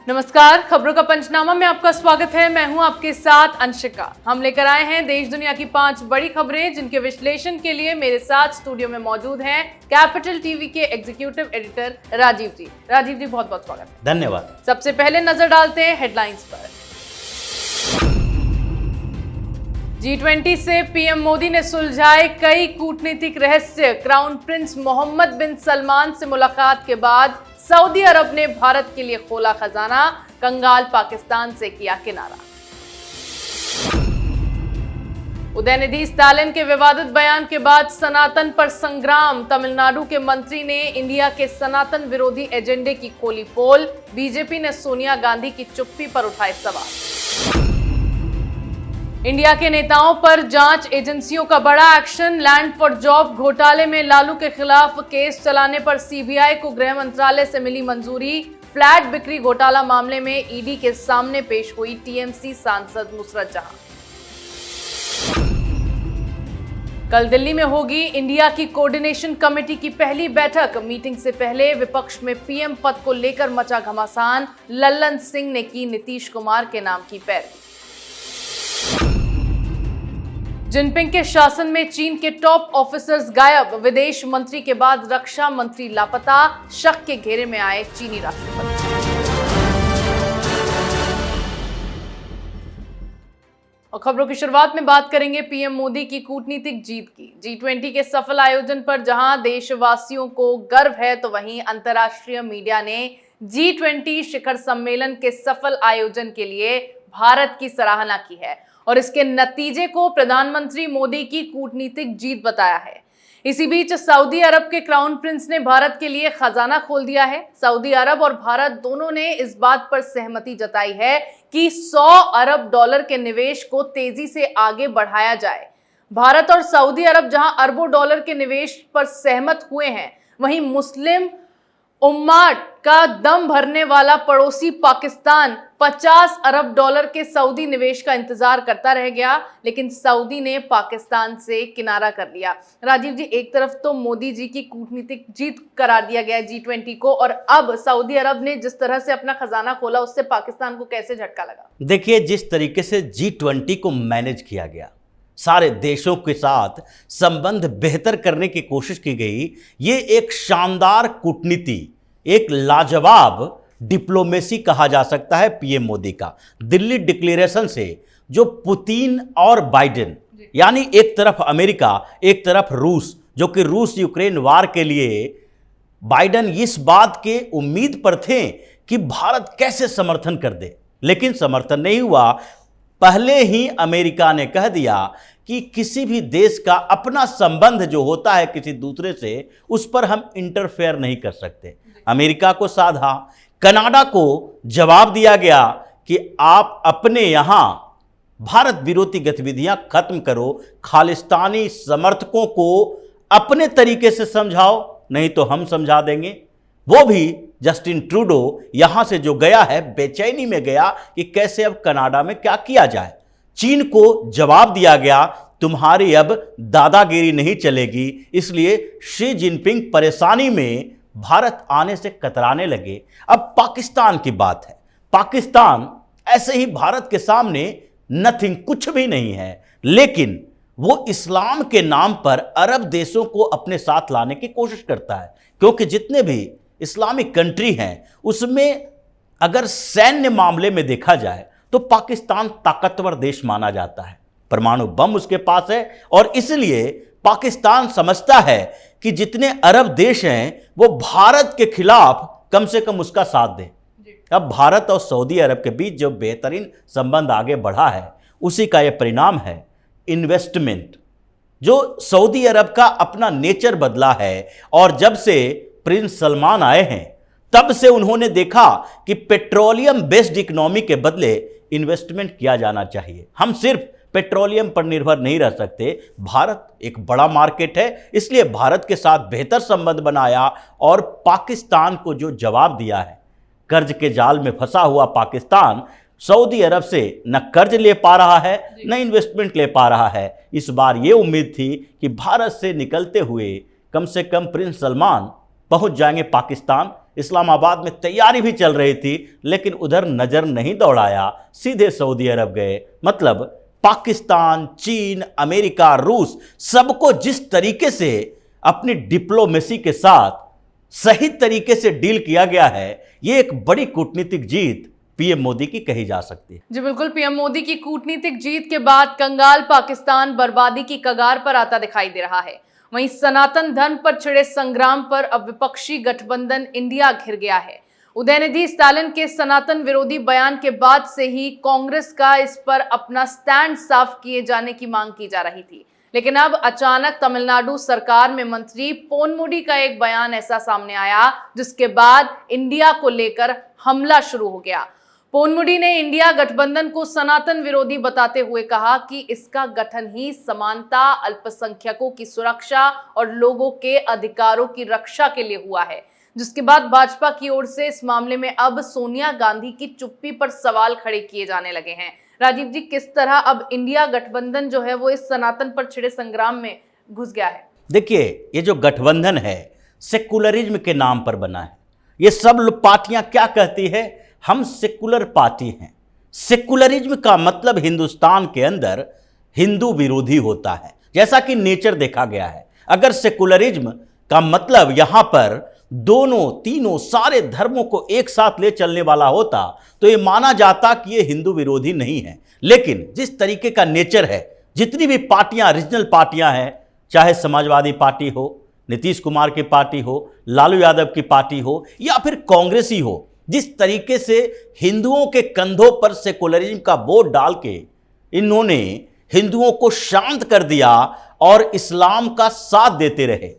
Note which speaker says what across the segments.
Speaker 1: नमस्कार, खबरों का पंचनामा में आपका स्वागत है। मैं हूं आपके साथ अंशिका। हम लेकर आए हैं देश दुनिया की 5 बड़ी खबरें, जिनके विश्लेषण के लिए मेरे साथ स्टूडियो में मौजूद हैं कैपिटल टीवी के एग्जीक्यूटिव एडिटर राजीव जी। राजीव जी, बहुत बहुत स्वागत है।
Speaker 2: धन्यवाद।
Speaker 1: सबसे पहले नजर डालते हैं हेडलाइंस पर। G20 से पीएम मोदी ने सुलझाए कई कूटनीतिक रहस्य। क्राउन प्रिंस मोहम्मद बिन सलमान से मुलाकात के बाद सऊदी अरब ने भारत के लिए खोला खजाना, कंगाल पाकिस्तान से किया किनारा। उदयनिधि स्टालिन के विवादित बयान के बाद सनातन पर संग्राम। तमिलनाडु के मंत्री ने इंडिया के सनातन विरोधी एजेंडे की खोली पोल। बीजेपी ने सोनिया गांधी की चुप्पी पर उठाए सवाल। इंडिया के नेताओं पर जांच एजेंसियों का बड़ा एक्शन। लैंड फॉर जॉब घोटाले में लालू के खिलाफ केस चलाने पर सीबीआई को गृह मंत्रालय से मिली मंजूरी। फ्लैट बिक्री घोटाला मामले में ईडी के सामने पेश हुई टीएमसी सांसद नुसरत जहां। कल दिल्ली में होगी इंडिया की कोऑर्डिनेशन कमेटी की पहली बैठक। मीटिंग से पहले विपक्ष में पीएम पद को लेकर मचा घमासान। लल्लन सिंह ने की नीतीश कुमार के नाम की पैरवी। जिनपिंग के शासन में चीन के टॉप ऑफिसर्स गायब। विदेश मंत्री के बाद रक्षा मंत्री लापता। शक के घेरे में आए चीनी राष्ट्रपति। और खबरों की शुरुआत में बात करेंगे पीएम मोदी की कूटनीतिक जीत की। G20 के सफल आयोजन पर जहां देशवासियों को गर्व है, तो वहीं अंतर्राष्ट्रीय मीडिया ने G20 शिखर सम्मेलन के सफल आयोजन के लिए भारत की सराहना की है और इसके नतीजे को प्रधानमंत्री मोदी की कूटनीतिक जीत बताया है। इसी बीच सऊदी अरब के क्राउन प्रिंस ने भारत के लिए खजाना खोल दिया है। सऊदी अरब और भारत दोनों ने इस बात पर सहमति जताई है कि 100 अरब डॉलर के निवेश को तेजी से आगे बढ़ाया जाए। भारत और सऊदी अरब जहां अरबों डॉलर के निवेश पर सहमत हुए हैं, वहीं मुस्लिम उम्मा का दम भरने वाला पड़ोसी पाकिस्तान 50 अरब डॉलर के सऊदी निवेश का इंतजार करता रह गया, लेकिन सऊदी ने पाकिस्तान से किनारा कर लिया। राजीव जी, एक तरफ तो मोदी जी की कूटनीतिक जीत करार दिया गया G20 को, और अब सऊदी अरब ने जिस तरह से अपना खजाना खोला, उससे पाकिस्तान को कैसे झटका लगा?
Speaker 2: देखिए, जिस तरीके से G20 को मैनेज किया गया, सारे देशों के साथ संबंध बेहतर करने की कोशिश की गई, ये एक शानदार कूटनीति, एक लाजवाब डिप्लोमेसी कहा जा सकता है पीएम मोदी का। दिल्ली डिक्लेरेशन से जो पुतिन और बाइडेन, यानी एक तरफ अमेरिका एक तरफ रूस, जो कि रूस यूक्रेन वार के लिए बाइडेन इस बात के उम्मीद पर थे कि भारत कैसे समर्थन कर दे, लेकिन समर्थन नहीं हुआ। पहले ही अमेरिका ने कह दिया कि किसी भी देश का अपना संबंध जो होता है किसी दूसरे से, उस पर हम इंटरफेयर नहीं कर सकते। अमेरिका को साधा, कनाडा को जवाब दिया गया कि आप अपने यहां भारत विरोधी गतिविधियां खत्म करो, खालिस्तानी समर्थकों को अपने तरीके से समझाओ, नहीं तो हम समझा देंगे। वो भी जस्टिन ट्रूडो यहां से जो गया है, बेचैनी में गया कि कैसे अब कनाडा में क्या किया जाए। चीन को जवाब दिया गया, तुम्हारी अब दादागिरी नहीं चलेगी। इसलिए शी जिनपिंग परेशानी में भारत आने से कतराने लगे। अब पाकिस्तान की बात है। पाकिस्तान ऐसे ही भारत के सामने नथिंग, कुछ भी नहीं है, लेकिन वो इस्लाम के नाम पर अरब देशों को अपने साथ लाने की कोशिश करता है, क्योंकि जितने भी इस्लामिक कंट्री हैं उसमें अगर सैन्य मामले में देखा जाए तो पाकिस्तान ताकतवर देश माना जाता है। परमाणु बम उसके पास है और इसलिए पाकिस्तान समझता है कि जितने अरब देश हैं वो भारत के खिलाफ कम से कम उसका साथ दें। अब भारत और सऊदी अरब के बीच जो बेहतरीन संबंध आगे बढ़ा है, उसी का यह परिणाम है इन्वेस्टमेंट। जो सऊदी अरब का अपना नेचर बदला है, और जब से प्रिंस सलमान आए हैं तब से उन्होंने देखा कि पेट्रोलियम बेस्ड इकोनॉमी के बदले इन्वेस्टमेंट किया जाना चाहिए। हम सिर्फ पेट्रोलियम पर निर्भर नहीं रह सकते। भारत एक बड़ा मार्केट है, इसलिए भारत के साथ बेहतर संबंध बनाया और पाकिस्तान को जो जवाब दिया है, कर्ज के जाल में फंसा हुआ पाकिस्तान सऊदी अरब से न कर्ज ले पा रहा है न इन्वेस्टमेंट ले पा रहा है। इस बार ये उम्मीद थी कि भारत से निकलते हुए कम से कम प्रिंस सलमान पहुंच जाएंगे पाकिस्तान, इस्लामाबाद में तैयारी भी चल रही थी, लेकिन उधर नजर नहीं दौड़ाया, सीधे सऊदी अरब गए। मतलब पाकिस्तान, चीन, अमेरिका, रूस, सबको जिस तरीके से अपनी डिप्लोमेसी के साथ सही तरीके से डील किया गया है, यह एक बड़ी कूटनीतिक जीत पीएम मोदी की कही जा सकती है।
Speaker 1: जी बिल्कुल, पीएम मोदी की कूटनीतिक जीत के बाद कंगाल पाकिस्तान बर्बादी की कगार पर आता दिखाई दे रहा है। वहीं सनातन धर्म पर छिड़े संग्राम पर अब विपक्षी गठबंधन इंडिया घिर गया है। उदयनिधि स्टालिन के सनातन विरोधी बयान के बाद से ही कांग्रेस का इस पर अपना स्टैंड साफ किए जाने की मांग की जा रही थी, लेकिन अब अचानक तमिलनाडु सरकार में मंत्री पोनमुडी का एक बयान ऐसा सामने आया जिसके बाद इंडिया को लेकर हमला शुरू हो गया। पोनमुडी ने इंडिया गठबंधन को सनातन विरोधी बताते हुए कहा कि इसका गठन ही समानता, अल्पसंख्यकों की सुरक्षा और लोगों के अधिकारों की रक्षा के लिए हुआ है, जिसके बाद भाजपा की ओर से इस मामले में अब सोनिया गांधी की चुप्पी पर सवाल खड़े किए जाने लगे हैं। राजीव जी, किस तरह अब इंडिया गठबंधन जो है वो इस सनातन पर छिड़े संग्राम में घुस गया है?
Speaker 2: देखिए, ये जो गठबंधन है सेकुलरिज्म के नाम पर बना है। ये सब पार्टियां क्या कहती है, हम सेकुलर पार्टी हैं। सेकुलरिज्म का मतलब हिंदुस्तान के अंदर हिंदू विरोधी होता है, जैसा कि नेचर देखा गया है। अगर सेकुलरिज्म का मतलब यहां पर दोनों तीनों सारे धर्मों को एक साथ ले चलने वाला होता तो ये माना जाता कि ये हिंदू विरोधी नहीं है। लेकिन जिस तरीके का नेचर है, जितनी भी पार्टियां, रीजनल पार्टियां हैं, चाहे समाजवादी पार्टी हो, नीतीश कुमार की पार्टी हो, लालू यादव की पार्टी हो या फिर कांग्रेस ही हो, जिस तरीके से हिंदुओं के कंधों पर सेकुलरिज्म का बोझ डाल के इन्होंने हिंदुओं को शांत कर दिया और इस्लाम का साथ देते रहे।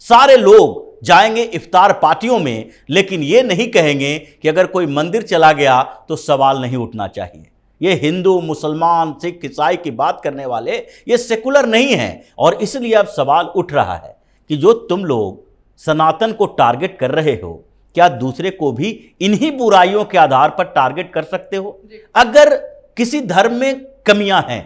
Speaker 2: सारे लोग जाएंगे इफ्तार पार्टियों में, लेकिन ये नहीं कहेंगे कि अगर कोई मंदिर चला गया तो सवाल नहीं उठना चाहिए। ये हिंदू, मुसलमान, सिख, ईसाई की बात करने वाले ये सेकुलर नहीं हैं। और इसलिए अब सवाल उठ रहा है कि जो तुम लोग सनातन को टारगेट कर रहे हो, क्या दूसरे को भी इन्हीं बुराइयों के आधार पर टारगेट कर सकते हो? अगर किसी धर्म में कमियां हैं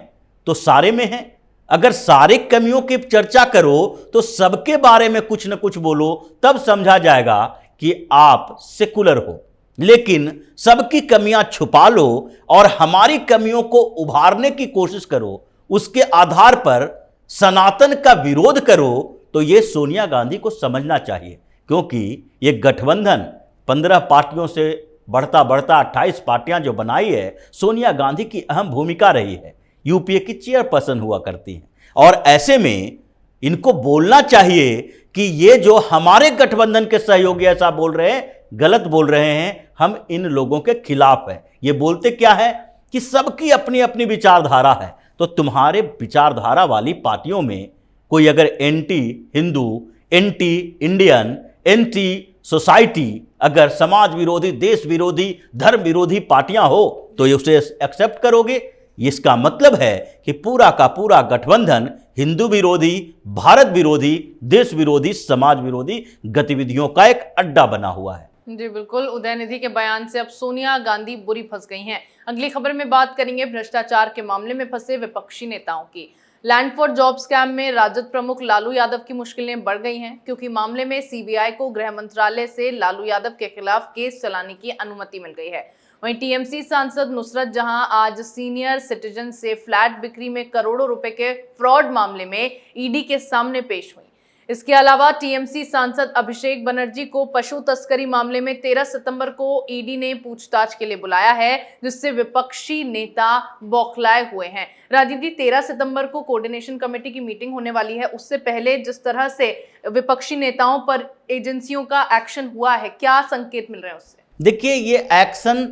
Speaker 2: तो सारे में हैं। अगर सारे कमियों की चर्चा करो तो सबके बारे में कुछ न कुछ बोलो, तब समझा जाएगा कि आप सेकुलर हो। लेकिन सबकी कमियां छुपा लो और हमारी कमियों को उभारने की कोशिश करो, उसके आधार पर सनातन का विरोध करो, तो यह सोनिया गांधी को समझना चाहिए। क्योंकि ये गठबंधन 15 पार्टियों से बढ़ता बढ़ता 28 पार्टियां जो बनाई है, सोनिया गांधी की अहम भूमिका रही है। यूपीए की चेयरपर्सन हुआ करती हैं और ऐसे में इनको बोलना चाहिए कि ये जो हमारे गठबंधन के सहयोगी ऐसा बोल रहे हैं, गलत बोल रहे हैं, हम इन लोगों के खिलाफ हैं। ये बोलते क्या है कि सबकी अपनी अपनी विचारधारा है, तो तुम्हारे विचारधारा वाली पार्टियों में कोई अगर anti Hindu, anti Indian, anti society, अगर समाज विरोधी, देश विरोधी, धर्म विरोधी पार्टियां हो तो ये उसे एक्सेप्ट करोगे? इसका मतलब है कि पूरा का पूरा गठबंधन हिंदू विरोधी, भारत विरोधी, देश विरोधी, समाज विरोधी गतिविधियों का एक अड्डा बना हुआ है।
Speaker 1: जी बिल्कुल, उदयनिधि के बयान से अब सोनिया गांधी बुरी फंस गई हैं। अगली खबर में बात करेंगे भ्रष्टाचार के मामले में फंसे विपक्षी नेताओं की। लैंड फॉर जॉब स्कैम में राजद प्रमुख लालू यादव की मुश्किलें बढ़ गई हैं, क्योंकि मामले में सीबीआई को गृह मंत्रालय से लालू यादव के खिलाफ केस चलाने की अनुमति मिल गई है। वहीं टीएमसी सांसद नुसरत जहां आज सीनियर सिटीजन से फ्लैट बिक्री में करोड़ों रुपए के फ्रॉड मामले में ईडी के सामने पेश हुई। इसके अलावा टीएमसी सांसद अभिषेक बनर्जी को पशु तस्करी मामले में 13 सितंबर को ईडी ने पूछताछ के लिए बुलाया है, जिससे विपक्षी नेता बौखलाए हुए हैं। राजीव जी, 13 सितंबर को कोऑर्डिनेशन कमेटी की मीटिंग होने वाली है। उससे पहले जिस तरह से विपक्षी नेताओं पर एजेंसियों का एक्शन हुआ है, क्या संकेत मिल रहे हैं उससे?
Speaker 2: देखिए, ये एक्शन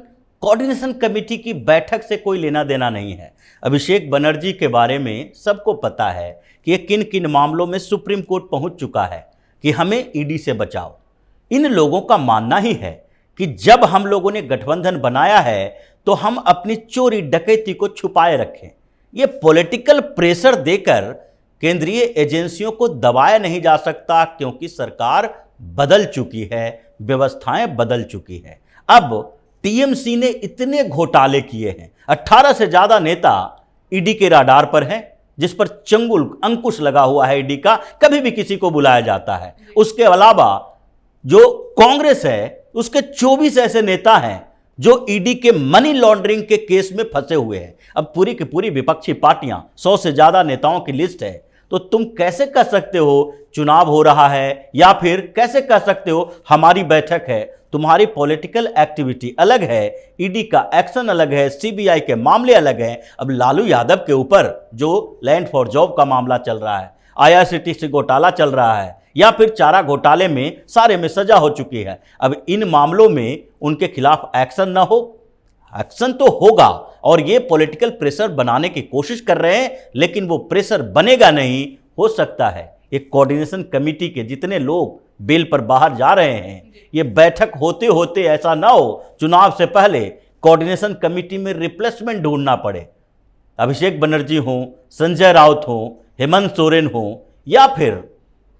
Speaker 2: कोऑर्डिनेशन कमेटी की बैठक से कोई लेना देना नहीं है। अभिषेक बनर्जी के बारे में सबको पता है कि ये किन किन मामलों में सुप्रीम कोर्ट पहुंच चुका है कि हमें ईडी से बचाओ। इन लोगों का मानना ही है कि जब हम लोगों ने गठबंधन बनाया है तो हम अपनी चोरी डकैती को छुपाए रखें। ये पॉलिटिकल प्रेशर देकर केंद्रीय एजेंसियों को दबाया नहीं जा सकता, क्योंकि सरकार बदल चुकी है, व्यवस्थाएं बदल चुकी है। अब टीएमसी ने इतने घोटाले किए हैं, 18 से ज्यादा नेता ईडी के राडार पर हैं, जिस पर चंगुल अंकुश लगा हुआ है ईडी का, कभी भी किसी को बुलाया जाता है। उसके अलावा जो कांग्रेस है उसके 24 ऐसे नेता हैं जो ईडी के मनी लॉन्ड्रिंग के केस में फंसे हुए हैं। अब पूरी की पूरी विपक्षी पार्टियां, 100 से ज्यादा नेताओं की लिस्ट है। तो तुम कैसे कह सकते हो चुनाव हो रहा है, या फिर कैसे कह सकते हो हमारी बैठक है? तुम्हारी पॉलिटिकल एक्टिविटी अलग है, ईडी का एक्शन अलग है, सीबीआई के मामले अलग हैं। अब लालू यादव के ऊपर जो लैंड फॉर जॉब का मामला चल रहा है, IRCTC घोटाला चल रहा है, या फिर चारा घोटाले में सारे में सजा हो चुकी है। अब इन मामलों में उनके खिलाफ एक्शन ना हो? एक्शन तो होगा, और ये पॉलिटिकल प्रेशर बनाने की कोशिश कर रहे हैं, लेकिन वो प्रेशर बनेगा नहीं। हो सकता है एक कोऑर्डिनेशन कमेटी के जितने लोग बेल पर बाहर जा रहे हैं, ये बैठक होते होते ऐसा ना हो चुनाव से पहले कोऑर्डिनेशन कमेटी में रिप्लेसमेंट ढूंढना पड़े। अभिषेक बनर्जी हों, संजय राउत हों, हेमंत सोरेन हों, या फिर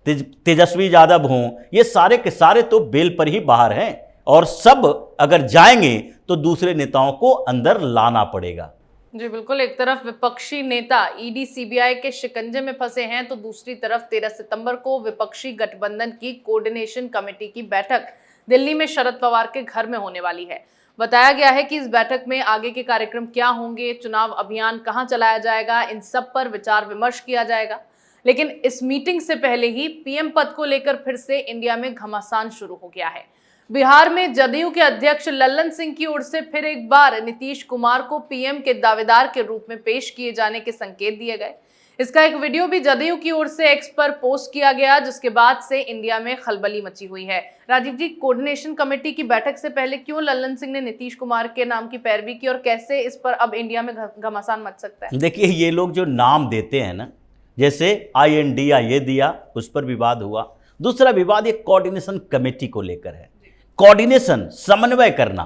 Speaker 2: तेजस्वी यादव हों, ये सारे के सारे तो बेल पर ही बाहर हैं, और सब अगर जाएंगे तो दूसरे नेताओं को अंदर लाना पड़ेगा।
Speaker 1: जी बिल्कुल, एक तरफ विपक्षी नेता ईडी सीबीआई के शिकंजे में फंसे हैं, तो दूसरी तरफ 13 सितंबर को विपक्षी गठबंधन की कोऑर्डिनेशन कमेटी की बैठक दिल्ली में शरद पवार के घर में होने वाली है। बताया गया है कि इस बैठक में आगे के कार्यक्रम क्या होंगे, चुनाव अभियान कहां चलाया जाएगा, इन सब पर विचार विमर्श किया जाएगा। लेकिन इस मीटिंग से पहले ही पीएम पद को लेकर फिर से इंडिया में घमासान शुरू हो गया है। बिहार में जदयू के अध्यक्ष लल्लन सिंह की ओर से फिर एक बार नीतीश कुमार को पीएम के दावेदार के रूप में पेश किए जाने के संकेत दिए गए। इसका एक वीडियो भी जदयू की ओर से एक्स पर पोस्ट किया गया, जिसके बाद से इंडिया में खलबली मची हुई है। राजीव जी, कोऑर्डिनेशन कमेटी की बैठक से पहले क्यों लल्लन सिंह ने नीतीश कुमार के नाम की पैरवी की, और कैसे इस पर अब इंडिया में घमासान मच सकता है?
Speaker 2: देखिए, ये लोग जो नाम देते हैं ना, जैसे INDIA ये दिया, उस पर विवाद हुआ। दूसरा विवाद ये कोऑर्डिनेशन कमेटी को लेकर है। कोऑर्डिनेशन, समन्वय करना,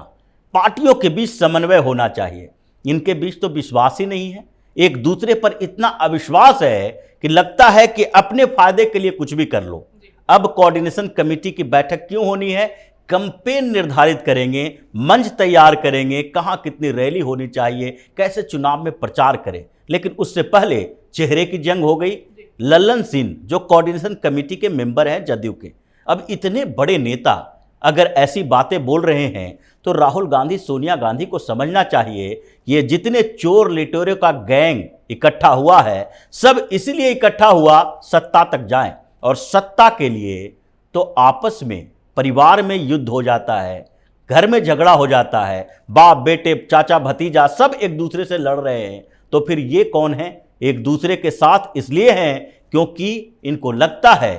Speaker 2: पार्टियों के बीच समन्वय होना चाहिए। इनके बीच तो विश्वास ही नहीं है, एक दूसरे पर इतना अविश्वास है कि लगता है कि अपने फायदे के लिए कुछ भी कर लो। अब कोऑर्डिनेशन कमेटी की बैठक क्यों होनी है? कैंपेन निर्धारित करेंगे, मंच तैयार करेंगे, कहां कितनी रैली होनी चाहिए, कैसे चुनाव में प्रचार करें। लेकिन उससे पहले चेहरे की जंग हो गई। लल्लन सिंह जो कोऑर्डिनेशन कमेटी के मेंबर हैं जदयू के, अब इतने बड़े नेता अगर ऐसी बातें बोल रहे हैं तो राहुल गांधी, सोनिया गांधी को समझना चाहिए, ये जितने चोर लिटोरे का गैंग इकट्ठा हुआ है, सब इसलिए इकट्ठा हुआ सत्ता तक जाएं। और सत्ता के लिए तो आपस में, परिवार में युद्ध हो जाता है, घर में झगड़ा हो जाता है, बाप बेटे, चाचा भतीजा सब एक दूसरे से लड़ रहे हैं। तो फिर ये कौन है? एक दूसरे के साथ इसलिए हैं क्योंकि इनको लगता है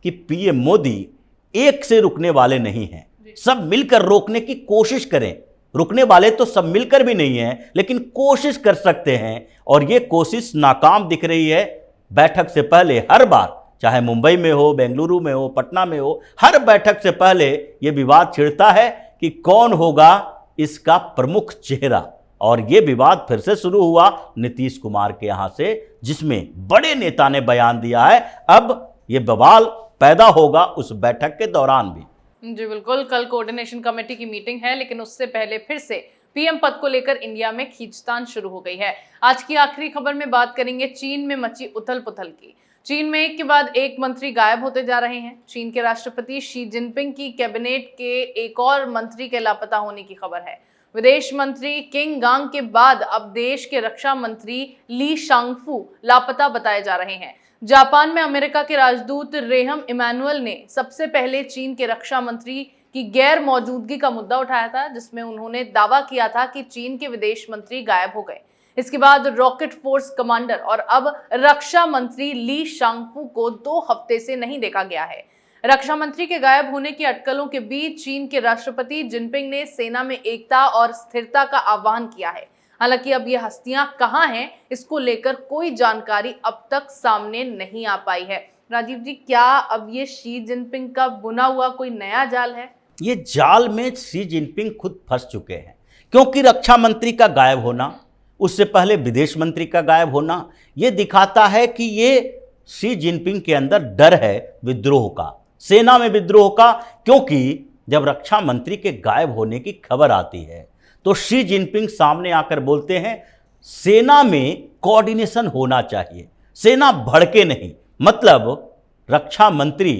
Speaker 2: कि पीएम मोदी एक से रुकने वाले नहीं हैं, सब मिलकर रोकने की कोशिश करें। रुकने वाले तो सब मिलकर भी नहीं हैं, लेकिन कोशिश कर सकते हैं, और ये कोशिश नाकाम दिख रही है। बैठक से पहले हर बार, चाहे मुंबई में हो, बेंगलुरु में हो, पटना में हो, हर बैठक से पहले ये विवाद छिड़ता है कि कौन होगा इसका प्रमुख चेहरा। और ये विवाद फिर से शुरू हुआ नीतीश कुमार के यहां से, जिसमें बड़े नेता ने बयान दिया है। अब ये बवाल पैदा होगा उस बैठक के दौरान भी।
Speaker 1: जी बिल्कुल, कल कोऑर्डिनेशन कमेटी की मीटिंग है, लेकिन उससे पहले फिर से पीएम पद को लेकर इंडिया में खींचतान शुरू हो गई है। आज की आखिरी खबर में बात करेंगे चीन में मची उथल पुथल की। चीन में एक के बाद एक मंत्री गायब होते जा रहे हैं। चीन के राष्ट्रपति शी जिनपिंग की कैबिनेट के एक और मंत्री के लापता होने की खबर है। विदेश मंत्री किंग गांग के बाद अब देश के रक्षा मंत्री ली शांगफू लापता बताए जा रहे हैं। जापान में अमेरिका के राजदूत रेहम इमैनुअल ने सबसे पहले चीन के रक्षा मंत्री की गैर मौजूदगी का मुद्दा उठाया था, जिसमें उन्होंने दावा किया था कि चीन के विदेश मंत्री गायब हो गए। इसके बाद रॉकेट फोर्स कमांडर और अब रक्षा मंत्री ली शांगफू को 2 हफ्ते से नहीं देखा गया है। रक्षा मंत्री के गायब होने की अटकलों के बीच चीन के राष्ट्रपति जिनपिंग ने सेना में एकता और स्थिरता का आह्वान किया है। हालांकि अब ये हस्तियां कहां हैं, इसको लेकर कोई जानकारी अब तक सामने नहीं आ पाई है। राजीव जी, क्या अब ये शी जिनपिंग का बुना हुआ कोई नया जाल है?
Speaker 2: ये जाल में शी जिनपिंग खुद फंस चुके हैं, क्योंकि रक्षा मंत्री का गायब होना, उससे पहले विदेश मंत्री का गायब होना, ये दिखाता है कि ये शी जिनपिंग के अंदर डर है विद्रोह का, सेना में विद्रोह का। क्योंकि जब रक्षा मंत्री के गायब होने की खबर आती है तो शी जिनपिंग सामने आकर बोलते हैं सेना में कोऑर्डिनेशन होना चाहिए, सेना भड़के नहीं। मतलब रक्षा मंत्री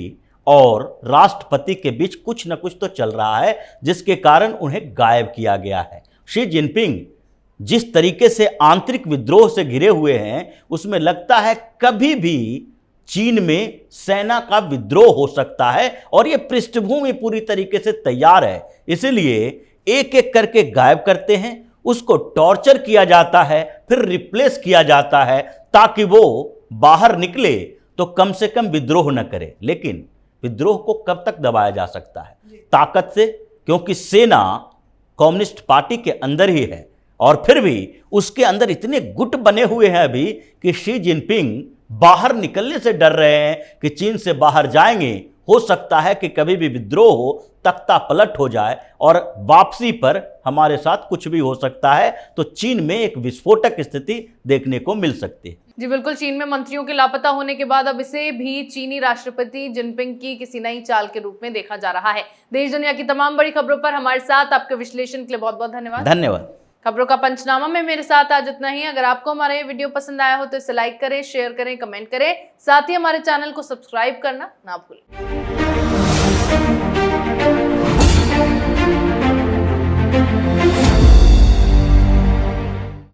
Speaker 2: और राष्ट्रपति के बीच कुछ न कुछ तो चल रहा है, जिसके कारण उन्हें गायब किया गया है। शी जिनपिंग जिस तरीके से आंतरिक विद्रोह से घिरे हुए हैं, उसमें लगता है कभी भी चीन में सेना का विद्रोह हो सकता है और यह पृष्ठभूमि पूरी तरीके से तैयार है। इसलिए एक एक करके गायब करते हैं, उसको टॉर्चर किया जाता है, फिर रिप्लेस किया जाता है ताकि वो बाहर निकले तो कम से कम विद्रोह न करे। लेकिन विद्रोह को कब तक दबाया जा सकता है? ताकत से, क्योंकि सेना कम्युनिस्ट पार्टी के अंदर ही है और फिर भी उसके अंदर इतने गुट बने हुए हैं अभी कि शी जिनपिंग बाहर निकलने से डर रहे हैं कि चीन से बाहर जाएंगे, हो सकता है कि कभी भी विद्रोह हो, तख्ता पलट हो जाए और वापसी पर हमारे साथ कुछ भी हो सकता है। तो चीन में एक विस्फोटक स्थिति देखने को मिल सकती है।
Speaker 1: जी बिल्कुल, चीन में मंत्रियों के लापता होने के बाद अब इसे भी चीनी राष्ट्रपति जिनपिंग की किसी नई चाल के रूप में देखा जा रहा है। देश दुनिया की तमाम बड़ी खबरों पर हमारे साथ आपके विश्लेषण के लिए बहुत बहुत धन्यवाद।
Speaker 2: धन्यवाद।
Speaker 1: खबरों का पंचनामा में मेरे साथ आज इतना ही। अगर आपको हमारा ये वीडियो पसंद आया हो तो इसे लाइक करें, शेयर करें, कमेंट करें, साथ ही हमारे चैनल को सब्सक्राइब करना ना भूलें।